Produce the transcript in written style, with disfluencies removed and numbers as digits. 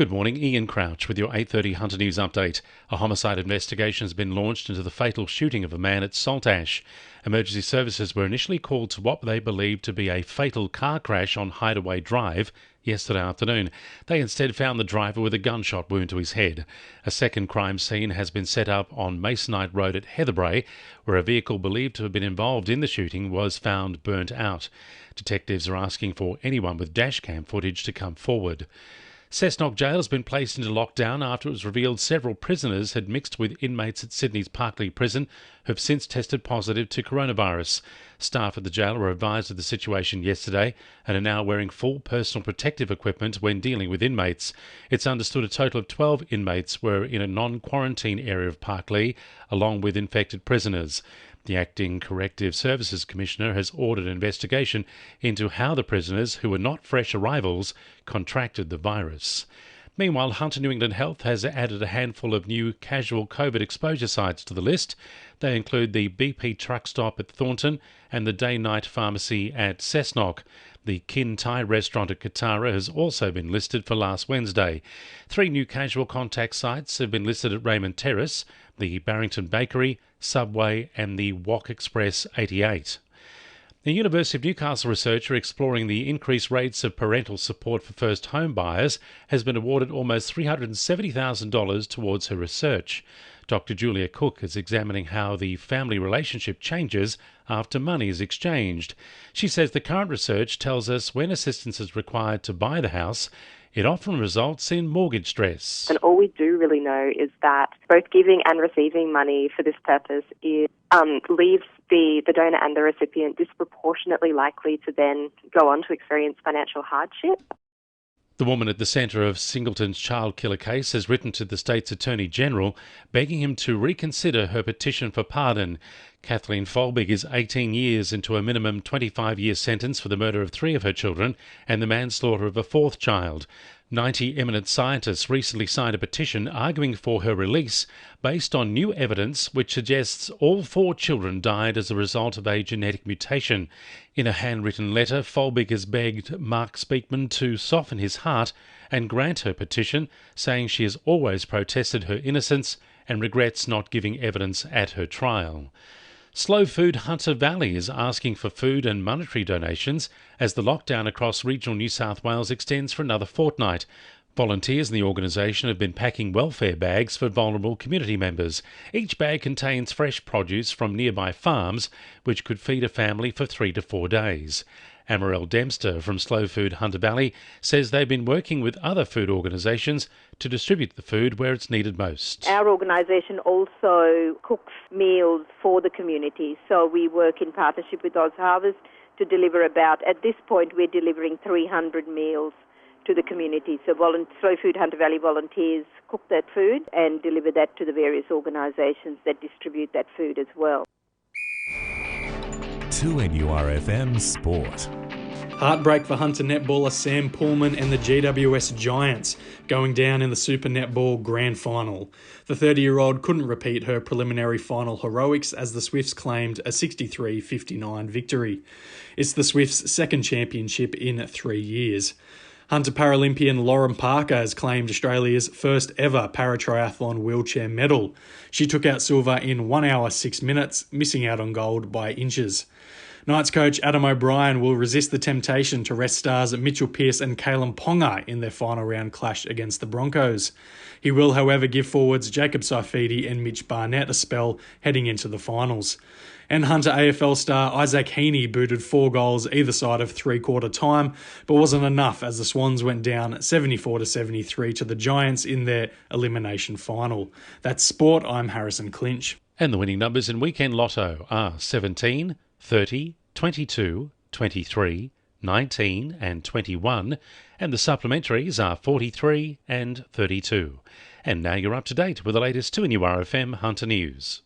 Good morning, Ian Crouch with your 8:30 Hunter News update. A homicide investigation has been launched into the fatal shooting of a man at Saltash. Emergency services were initially called to what they believed to be a fatal car crash on Hideaway Drive yesterday afternoon. They instead found the driver with a gunshot wound to his head. A second crime scene has been set up on Masonite Road at Heatherbrae, where a vehicle believed to have been involved in the shooting was found burnt out. Detectives are asking for anyone with dashcam footage to come forward. Cessnock Jail has been placed into lockdown after it was revealed several prisoners had mixed with inmates at Sydney's Parklea Prison who have since tested positive to coronavirus. Staff at the jail were advised of the situation yesterday and are now wearing full personal protective equipment when dealing with inmates. It's understood a total of 12 inmates were in a non-quarantine area of Parklea, along with infected prisoners. The Acting Corrective Services Commissioner has ordered an investigation into how the prisoners, who were not fresh arrivals, contracted the virus. Meanwhile, Hunter New England Health has added a handful of new casual COVID exposure sites to the list. They include the BP truck stop at Thornton and the day-night pharmacy at Cessnock. The Kin Thai restaurant at Katara has also been listed for last Wednesday. 3 new casual contact sites have been listed at Raymond Terrace, the Barrington Bakery, Subway and the Wok Express 88. The University of Newcastle researcher exploring the increased rates of parental support for first home buyers has been awarded almost $370,000 towards her research. Dr. Julia Cook is examining how the family relationship changes after money is exchanged. She says the current research tells us when assistance is required to buy the house, it often results in mortgage stress. And all we do really know is that both giving and receiving money for this purpose leaves the donor and the recipient disproportionately likely to then go on to experience financial hardship. The woman at the centre of Singleton's child killer case has written to the state's Attorney General begging him to reconsider her petition for pardon. Kathleen Folbig is 18 years into a minimum 25-year sentence for the murder of 3 of her children and the manslaughter of a 4th child. 90 eminent scientists recently signed a petition arguing for her release based on new evidence which suggests all 4 children died as a result of a genetic mutation. In a handwritten letter, Folbig has begged Mark Speakman to soften his heart and grant her petition, saying she has always protested her innocence and regrets not giving evidence at her trial. Slow Food Hunter Valley is asking for food and monetary donations as the lockdown across regional New South Wales extends for another fortnight. Volunteers in the organisation have been packing welfare bags for vulnerable community members. Each bag contains fresh produce from nearby farms, which could feed a family for 3 to 4 days. Amarel Dempster from Slow Food Hunter Valley says they've been working with other food organisations to distribute the food where it's needed most. Our organisation also cooks meals for the community, so we work in partnership with Oz Harvest to deliver at this point, we're delivering 300 meals to the community. So Slow Food Hunter Valley volunteers cook that food and deliver that to the various organisations that distribute that food as well. 2NURFM Sport. Heartbreak for Hunter netballer Sam Pullman and the GWS Giants going down in the Super Netball Grand Final. The 30-year-old couldn't repeat her preliminary final heroics as the Swifts claimed a 63-59 victory. It's the Swifts' second championship in 3 years. Hunter Paralympian Lauren Parker has claimed Australia's first ever paratriathlon wheelchair medal. She took out silver in 1 hour 6 minutes, missing out on gold by inches. Knights coach Adam O'Brien will resist the temptation to rest stars Mitchell Pearce and Kalen Ponga in their final round clash against the Broncos. He will, however, give forwards Jacob Saifidi and Mitch Barnett a spell heading into the finals. And Hunter AFL star Isaac Heaney booted 4 goals either side of three-quarter time, but wasn't enough as the Swans went down 74-73 to the Giants in their elimination final. That's sport. I'm Harrison Clinch. And the winning numbers in Weekend Lotto are 17, 30, 22, 23, 19 and 21, and the supplementaries are 43 and 32. And now you're up to date with the latest 2NURFM Hunter News.